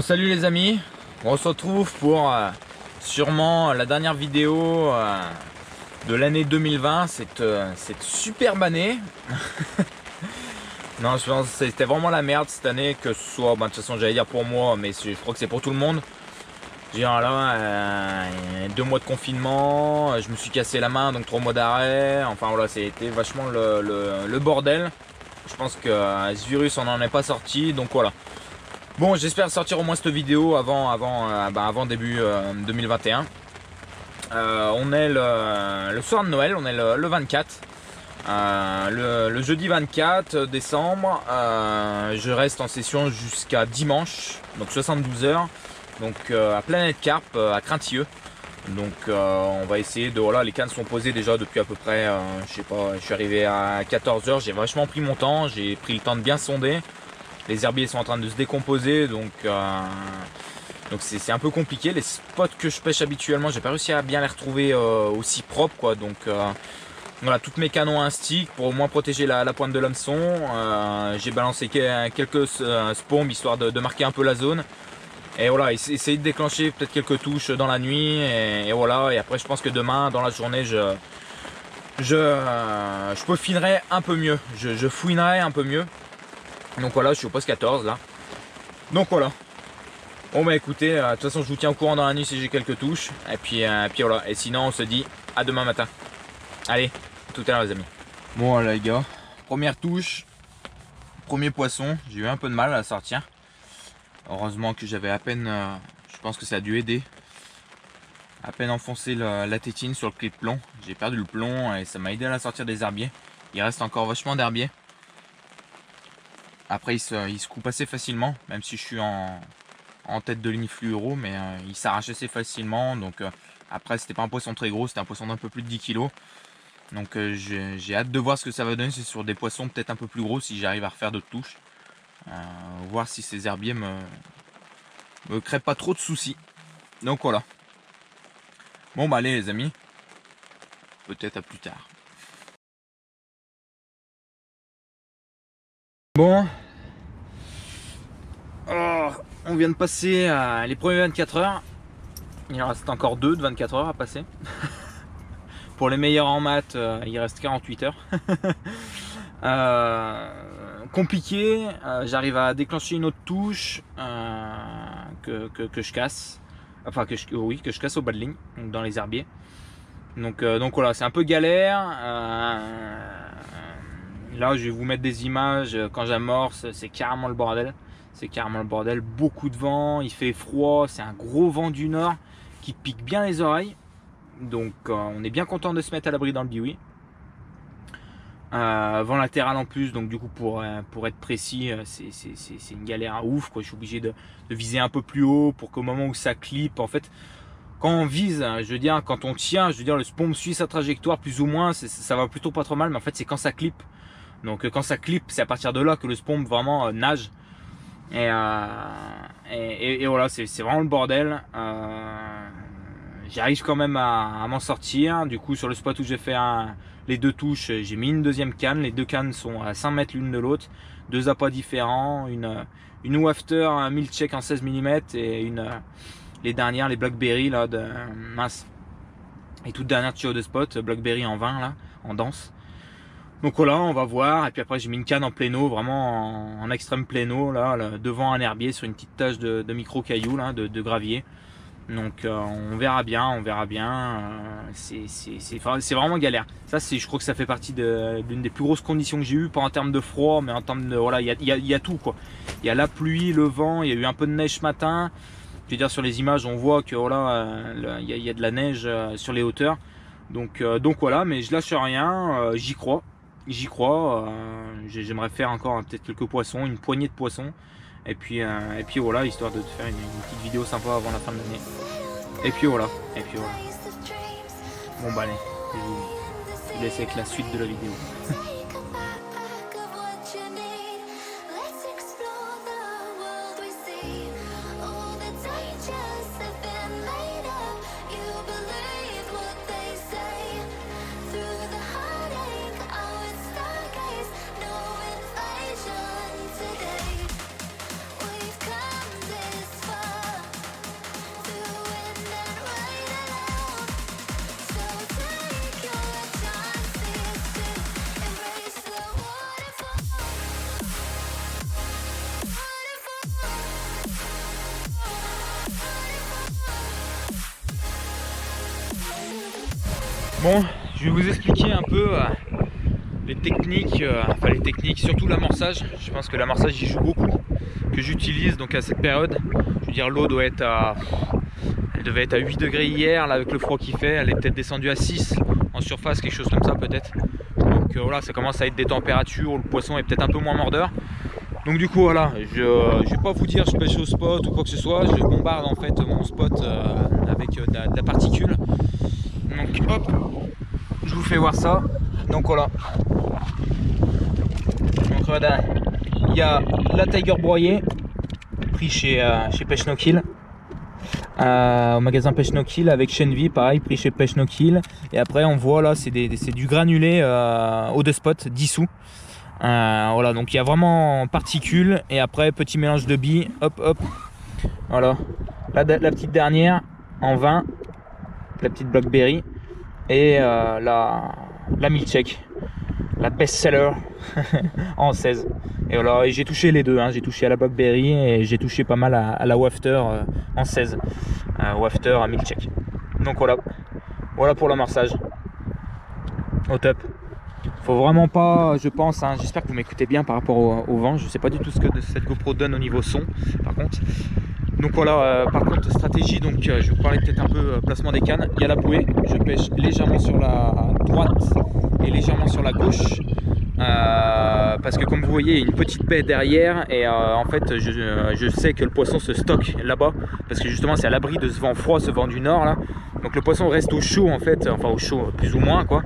Bon, salut les amis, on se retrouve pour sûrement la dernière vidéo de l'année 2020, cette superbe année. Non, je pense que c'était vraiment la merde cette année, que ce soit, de toute façon j'allais dire pour moi, mais je crois que c'est pour tout le monde. J'ai là 2 mois de confinement, je me suis cassé la main, donc 3 mois d'arrêt, enfin voilà, c'était vachement le bordel. Je pense que ce virus on n'en est pas sorti, donc voilà. Bon, j'espère sortir au moins cette vidéo avant début 2021. On est le soir de Noël, on est le 24. Le jeudi 24 décembre, je reste en session jusqu'à dimanche, donc 72 heures, donc à Planète Carpe, à Craintilleux. Donc on va essayer de, voilà, les cannes sont posées déjà depuis à peu près, je sais pas, je suis arrivé à 14 heures, j'ai vachement pris mon temps, j'ai pris le temps de bien sonder. Les herbiers sont en train de se décomposer, donc c'est un peu compliqué. Les spots que je pêche habituellement, j'ai pas réussi à bien les retrouver aussi propres, quoi. Donc voilà, toutes mes canons à un stick pour au moins protéger la pointe de l'hameçon. J'ai balancé quelques spawns histoire de marquer un peu la zone. Et voilà, essayer de déclencher peut-être quelques touches dans la nuit. Et voilà, et après je pense que demain, dans la journée, je peaufinerai un peu mieux. Je fouinerai un peu mieux. Donc voilà, je suis au poste 14 là. Donc voilà. Bon bah écoutez, de toute façon je vous tiens au courant dans la nuit si j'ai quelques touches. Et puis voilà. Et sinon on se dit à demain matin. Allez, à tout à l'heure les amis. Bon là les gars, première touche, premier poisson. J'ai eu un peu de mal à la sortir. Heureusement que j'avais à peine, je pense que ça a dû aider. À peine enfoncé la tétine sur le clip plomb. J'ai perdu le plomb et ça m'a aidé à la sortir des herbiers. Il reste encore vachement d'herbiers. Après il se coupe assez facilement, même si je suis en tête de ligne fluoro, mais il s'arrache assez facilement. Donc après c'était pas un poisson très gros, c'était un poisson d'un peu plus de 10 kg. Donc j'ai hâte de voir ce que ça va donner, c'est sur des poissons peut-être un peu plus gros si j'arrive à refaire d'autres touches. Voir si ces herbiers me créent pas trop de soucis. Donc voilà. Bon bah allez les amis, peut-être à plus tard. Bon. Oh, on vient de passer les premiers 24 heures. Il en reste encore 2 de 24 heures à passer. Pour les meilleurs en maths, il reste 48 heures. Compliqué. J'arrive à déclencher une autre touche que je casse. Enfin, que je casse au bas de ligne, donc dans les herbiers. Donc voilà, c'est un peu galère. Là, je vais vous mettre des images quand j'amorce. C'est carrément le bordel. C'est carrément le bordel. Beaucoup de vent, il fait froid. C'est un gros vent du nord qui pique bien les oreilles. Donc on est bien content de se mettre à l'abri dans le biwi. Vent latéral en plus, donc du coup pour être précis, c'est une galère à ouf, quoi. Je suis obligé de viser un peu plus haut pour qu'au moment où ça clip, en fait, quand on vise, je veux dire, quand on tient, je veux dire, le spawn suit sa trajectoire plus ou moins, ça va plutôt pas trop mal, mais en fait c'est quand ça clip. Donc quand ça clip, c'est à partir de là que le spawn vraiment nage. Et voilà, c'est vraiment le bordel. J'arrive quand même à m'en sortir. Du coup, sur le spot où j'ai fait les 2 touches, j'ai mis une deuxième canne. Les 2 cannes sont à 5 mètres l'une de l'autre. 2 appâts différents. Une Wafter, un Milchek en 16 mm et les dernières, les Blackberry là, de mince. Et toute dernière tuyau de spot, Blackberry en 20 là, en danse. Donc voilà, on va voir. Et puis après, j'ai mis une canne en pléno, vraiment en extrême pléno là, devant un herbier sur une petite tache de micro cailloux là, de gravier. Donc on verra bien, c'est vraiment galère. Ça, je crois que ça fait partie d'une des plus grosses conditions que j'ai eu, pas en termes de froid, mais en termes de, voilà, il y a tout quoi. Il y a la pluie, le vent, il y a eu un peu de neige ce matin. Je veux dire, sur les images on voit que voilà, il y a de la neige sur les hauteurs. Donc voilà, mais je lâche rien, j'y crois. J'aimerais faire encore peut-être quelques poissons, une poignée de poissons. Et puis voilà, histoire de te faire une petite vidéo sympa avant la fin de l'année. Et puis voilà. Bon bah allez, je vous laisse avec la suite de la vidéo. We've come this far. Bon, je vais vous expliquer un peu les techniques, surtout l'amorçage. Je pense que l'amorçage y joue beaucoup, que j'utilise donc à cette période. Je veux dire, l'eau doit être elle devait être à 8 degrés hier, là avec le froid qu'il fait, elle est peut-être descendue à 6 en surface, quelque chose comme ça peut-être. Donc voilà, ça commence à être des températures où le poisson est peut-être un peu moins mordeur. Donc du coup voilà, je vais pas vous dire je pêche au spot ou quoi que ce soit, je bombarde en fait mon spot avec de la particule. Donc hop, je vous fais voir ça. Donc voilà. Donc voilà, il y a la tiger broyée, pris chez Pêche No Kill. Au magasin Pêche No Kill avec Chenvi, pareil, pris chez Pêche No Kill. Et après on voit là, c'est du granulé eau de spot dissous. Voilà, donc il y a vraiment particules et après petit mélange de billes, hop hop, voilà, la petite dernière en 20, la petite Blackberry et la milkshake, la best seller en 16. Et voilà, et j'ai touché les deux, hein. J'ai touché à la Blackberry et j'ai touché pas mal à la Wafter en 16, Wafter à milkshake. Donc voilà pour l'amorçage, au top. Faut vraiment pas, je pense, hein, j'espère que vous m'écoutez bien par rapport au vent. Je sais pas du tout ce que cette GoPro donne au niveau son, par contre. Donc voilà, par contre stratégie, donc je vais vous parler peut-être un peu placement des cannes. Il y a la bouée, je pêche légèrement sur la droite et légèrement sur la gauche. Parce que comme vous voyez, il y a une petite baie derrière et en fait je sais que le poisson se stocke là-bas parce que justement c'est à l'abri de ce vent froid, ce vent du nord là. Donc le poisson reste au chaud en fait, enfin au chaud plus ou moins quoi.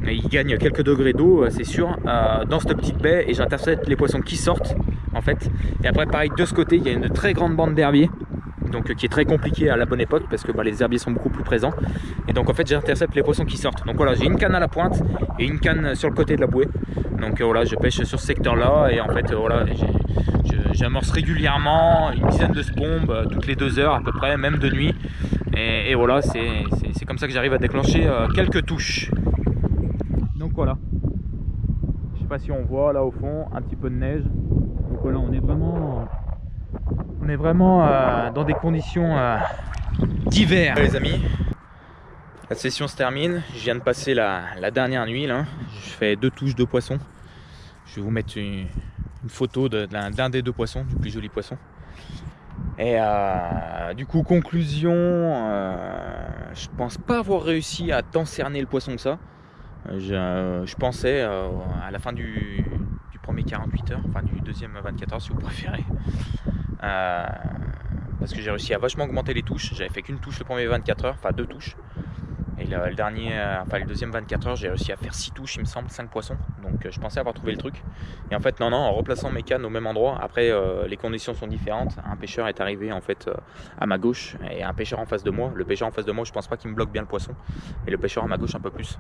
Et il gagne quelques degrés d'eau, c'est sûr, dans cette petite baie et j'intercepte les poissons qui sortent en fait. Et après pareil de ce côté il y a une très grande bande d'herbiers, donc qui est très compliqué à la bonne époque parce que les herbiers sont beaucoup plus présents. Et donc en fait j'intercepte les poissons qui sortent. Donc voilà, j'ai une canne à la pointe et une canne sur le côté de la bouée. Donc voilà, je pêche sur ce secteur là et en fait voilà, j'amorce régulièrement une dizaine de spombes toutes les 2 heures à peu près, même de nuit. Et voilà, c'est comme ça que j'arrive à déclencher quelques touches. Donc voilà, je sais pas si on voit là au fond un petit peu de neige. Donc voilà, on est vraiment dans des conditions d'hiver les amis. La session se termine, je viens de passer la dernière nuit là. Je fais 2 touches de poisson. Je vais vous mettre une photo d'un des 2 poissons, du plus joli poisson. Et du coup conclusion, je pense pas avoir réussi à tant cerner le poisson que ça. Je pensais à la fin du premier 48 heures, enfin du deuxième 24 heures si vous préférez, parce que j'ai réussi à vachement augmenter les touches. J'avais fait qu'une touche le premier 24 heures, enfin 2 touches. Et le dernier, le deuxième 24 heures, j'ai réussi à faire 6 touches, il me semble, 5 poissons. Donc je pensais avoir trouvé le truc. Et en fait, non, en replaçant mes cannes au même endroit, après les conditions sont différentes. Un pêcheur est arrivé en fait à ma gauche et un pêcheur en face de moi. Le pêcheur en face de moi, je pense pas qu'il me bloque bien le poisson. Et le pêcheur à ma gauche un peu plus.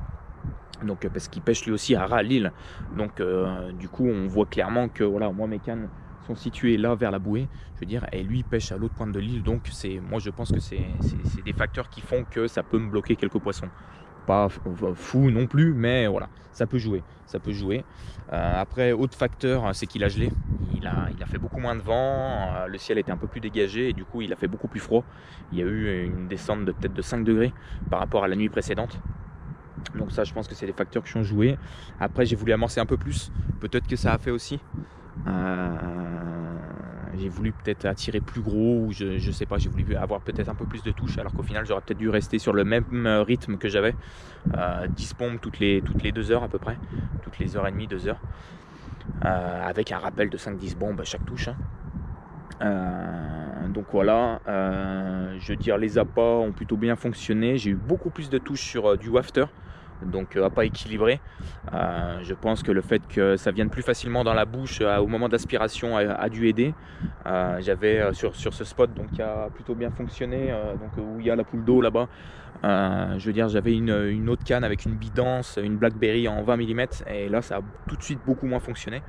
Donc parce qu'il pêche lui aussi à ras l'île. Donc du coup, on voit clairement que voilà, moi mes cannes sont situés là vers la bouée, je veux dire, et lui pêche à l'autre pointe de l'île, donc moi je pense que c'est des facteurs qui font que ça peut me bloquer quelques poissons. Pas fou non plus, mais voilà, ça peut jouer, après, autre facteur, c'est qu'il a gelé, il a fait beaucoup moins de vent, le ciel était un peu plus dégagé et du coup il a fait beaucoup plus froid. Il y a eu une descente de peut-être de 5 degrés par rapport à la nuit précédente. Donc ça, je pense que c'est des facteurs qui ont joué. Après, j'ai voulu amorcer un peu plus, peut-être que ça a fait aussi. J'ai voulu peut-être attirer plus gros, ou je sais pas, j'ai voulu avoir peut-être un peu plus de touches, alors qu'au final j'aurais peut-être dû rester sur le même rythme que j'avais, 10 pompes toutes les 2 heures à peu près, toutes les heures et demie, 2 heures, avec un rappel de 5-10 bombes à chaque touche, hein. Donc voilà, je veux dire, les appâts ont plutôt bien fonctionné. J'ai eu beaucoup plus de touches sur du wafter, donc appât équilibré. Je pense que le fait que ça vienne plus facilement dans la bouche au moment d'aspiration a dû aider. J'avais sur ce spot donc qui a plutôt bien fonctionné, donc où il y a la poule d'eau là-bas. Je veux dire, j'avais une autre canne avec une bidance, une Blackberry en 20 mm, et là ça a tout de suite beaucoup moins fonctionné.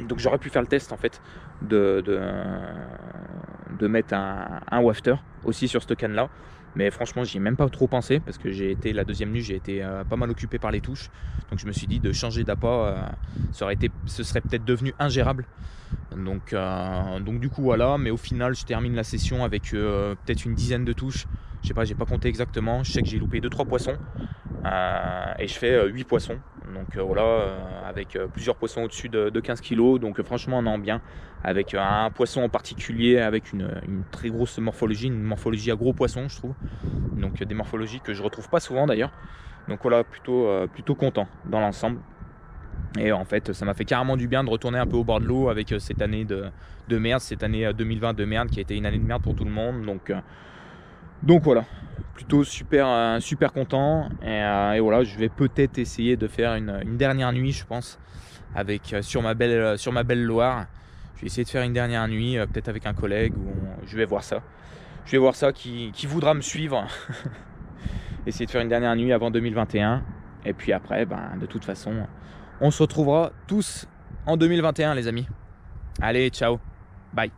Donc j'aurais pu faire le test en fait de mettre un wafter aussi sur cette canne là, mais franchement j'y ai même pas trop pensé parce que la deuxième nuit j'ai été pas mal occupé par les touches, donc je me suis dit de changer d'appât, ce serait peut-être devenu ingérable. Donc du coup voilà, mais au final je termine la session avec peut-être une dizaine de touches. Je sais pas, j'ai pas compté exactement, je sais que j'ai loupé 2-3 poissons, et je fais 8 poissons. Donc voilà, avec plusieurs poissons au-dessus de 15 kg. Donc franchement on est en bien. Avec un poisson en particulier avec une très grosse morphologie, une morphologie à gros poisson je trouve. Donc des morphologies que je retrouve pas souvent d'ailleurs. Donc voilà, plutôt content dans l'ensemble. Et en fait ça m'a fait carrément du bien de retourner un peu au bord de l'eau avec cette année de merde, cette année 2020 de merde qui a été une année de merde pour tout le monde. Donc voilà, plutôt super content. Et voilà, je vais peut-être essayer de faire une dernière nuit je pense avec sur ma belle Loire. Je vais essayer de faire une dernière nuit peut-être avec un collègue ou je vais voir ça. Je vais voir ça qui voudra me suivre. Essayer de faire une dernière nuit avant 2021. Et puis après, de toute façon, on se retrouvera tous en 2021 les amis. Allez, ciao, bye.